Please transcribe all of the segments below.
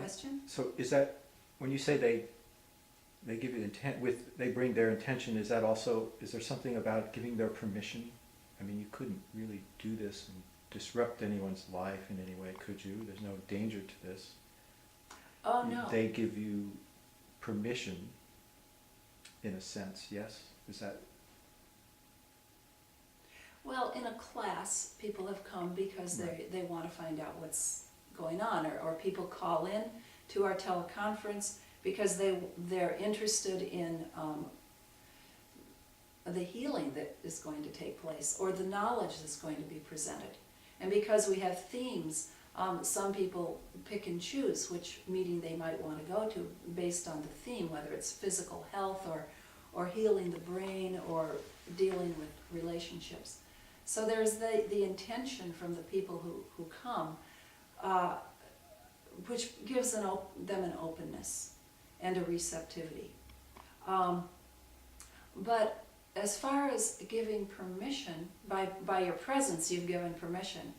question? So is that, when you say they give you intent, they bring their intention, is that also, is there something about giving their permission? I mean, you couldn't really do this and disrupt anyone's life in any way, could you? There's no danger to this. Oh, no. They give you permission, in a sense, yes? Is that? Well, in a class, people have come because Right. they want to find out what's going on, or people call in to our teleconference because they're interested in the healing that is going to take place, or the knowledge that's going to be presented. And because we have themes, some people pick and choose which meeting they might want to go to based on the theme, whether it's physical health or healing the brain or dealing with relationships. So there's the intention from the people who come, which gives them an openness and a receptivity. But as far as giving permission, by your presence you've given permission.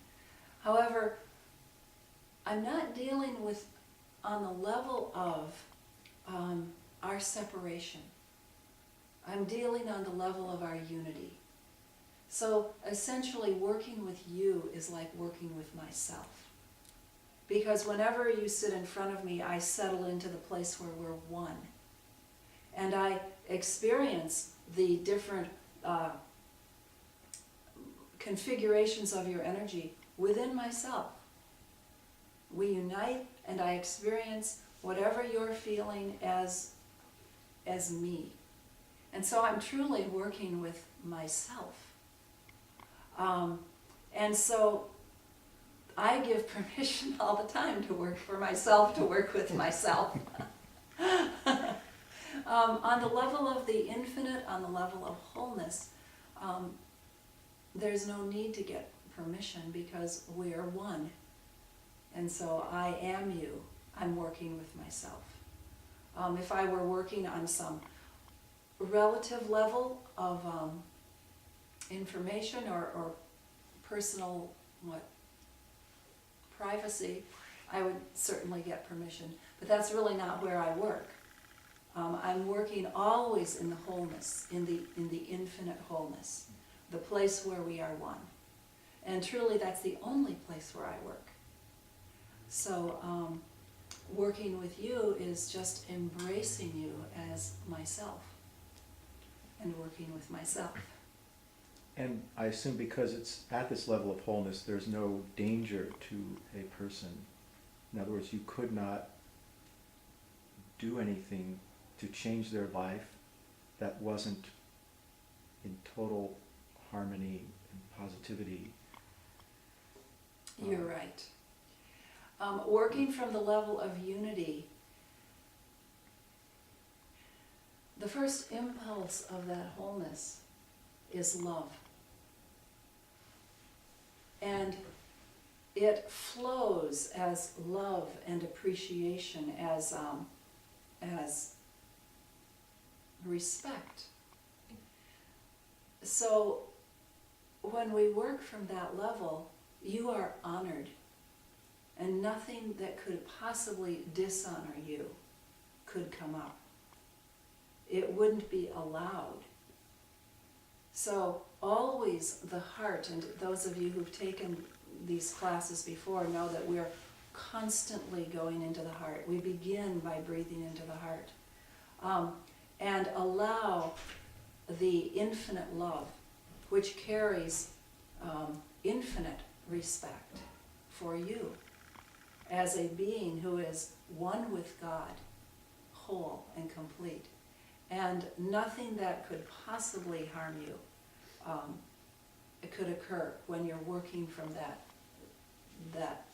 However, I'm not dealing with on the level of our separation. I'm dealing on the level of our unity. So essentially working with you is like working with myself. Because whenever you sit in front of me, I settle into the place where we're one. And I experience the different configurations of your energy within myself. We unite and I experience whatever you're feeling as me. And so I'm truly working with myself. And so I give permission all the time to work for myself, to work with myself. On the level of the infinite, on the level of wholeness, there's no need to get permission because we're one. And so I am you. I'm working with myself. If I were working on some relative level of information or personal privacy, I would certainly get permission. But that's really not where I work. I'm working always in the wholeness, in the infinite wholeness, the place where we are one. And truly that's the only place where I work. So working with you is just embracing you as myself and working with myself. And I assume because it's at this level of wholeness, there's no danger to a person. In other words, you could not do anything to change their life that wasn't in total harmony and positivity. You're right. Working from the level of unity, the first impulse of that wholeness is love. And it flows as love and appreciation, as respect. So when we work from that level, you are honored, and nothing that could possibly dishonor you could come up. It wouldn't be allowed. So always the heart, and those of you who've taken these classes before know that we're constantly going into the heart. We begin by breathing into the heart. And allow the infinite love, which carries infinite respect for you as a being who is one with God, whole and complete, and nothing that could possibly harm you it could occur when you're working from that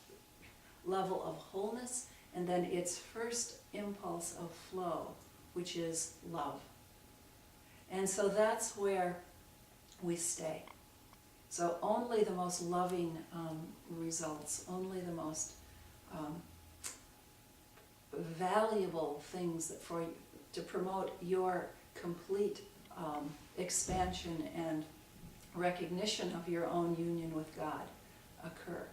level of wholeness, and then its first impulse of flow, which is love. And so that's where we stay. So only the most loving results, only the most valuable things that to promote your complete expansion and recognition of your own union with God occur.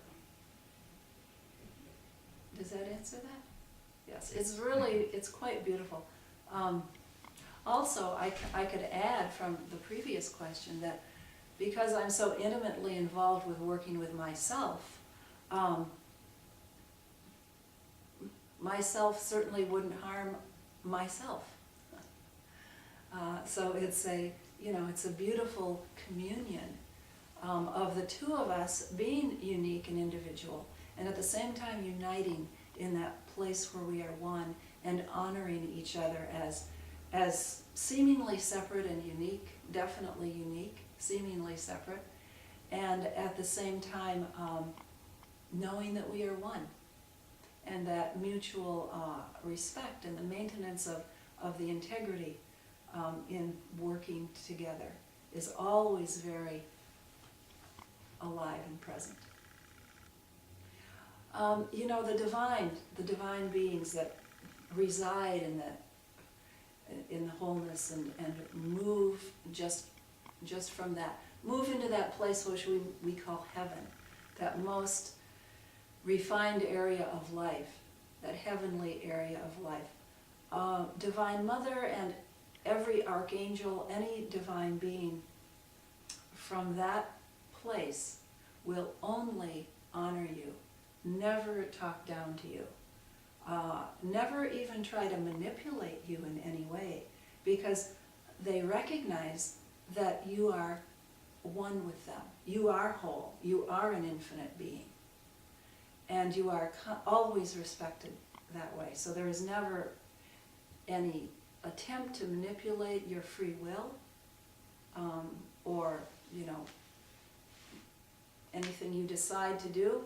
Does that answer that? yes. It's really, it's quite beautiful. Also, I could add from the previous question that because I'm so intimately involved with working with myself, myself certainly wouldn't harm myself. So it's a, it's a beautiful communion of the two of us being unique and individual, and at the same time uniting in that place where we are one and honoring each other as seemingly separate and unique, definitely unique, seemingly separate, and at the same time knowing that we are one, and that mutual respect and the maintenance of the integrity in working together is always very alive and present. The divine beings that reside in the wholeness and move just from that, move into that place which we call heaven, that most refined area of life, that heavenly area of life. Divine Mother and every archangel, any divine being from that place will only honor you, never talk down to you, never even try to manipulate you in any way, because they recognize that you are one with them. You are whole. You are an infinite being. And you are always respected that way. So there is never any attempt to manipulate your free will, or, anything you decide to do,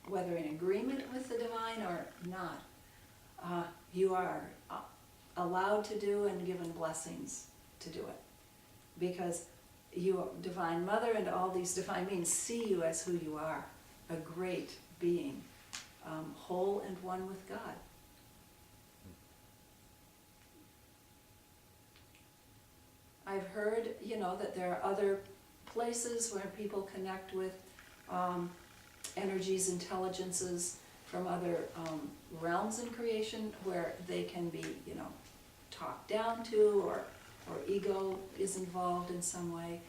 whether in agreement with the divine or not. You are allowed to do and given blessings to do it. Because you, Divine Mother and all these divine beings, see you as who you are, a great being, whole and one with God. I've heard, that there are other places where people connect with energies, intelligences from other realms in creation, where they can be, talked down to, or ego is involved in some way,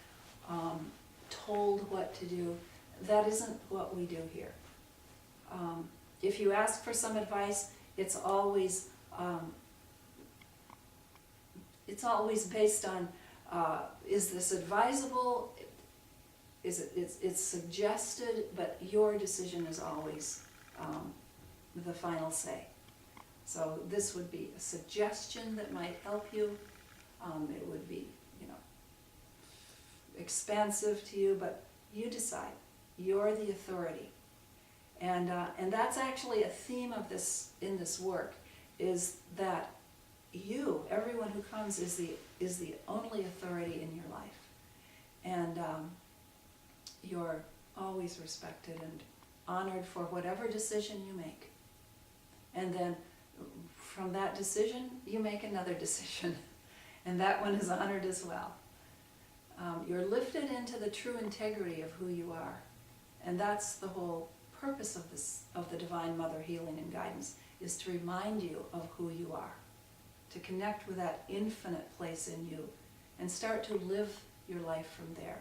told what to do. That isn't what we do here. If you ask for some advice, it's always based on, is this advisable? It's suggested, but your decision is always the final say. So this would be a suggestion that might help you. It would be, expansive to you, but you decide. You're the authority. And that's actually a theme of this, in this work, is that you, everyone who comes, is the only authority in your life. And you're always respected and honored for whatever decision you make. And then from that decision, you make another decision. And that one is honored as well. You're lifted into the true integrity of who you are. And that's the whole purpose of the Divine Mother healing and guidance, is to remind you of who you are, to connect with that infinite place in you, and start to live your life from there.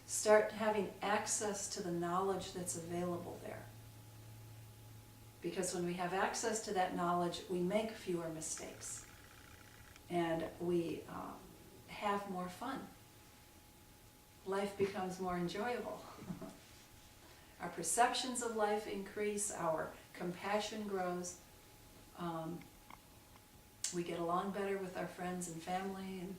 Start having access to the knowledge that's available there. Because when we have access to that knowledge, we make fewer mistakes. And we have more fun. Life becomes more enjoyable. Our perceptions of life increase, our compassion grows, we get along better with our friends and family, and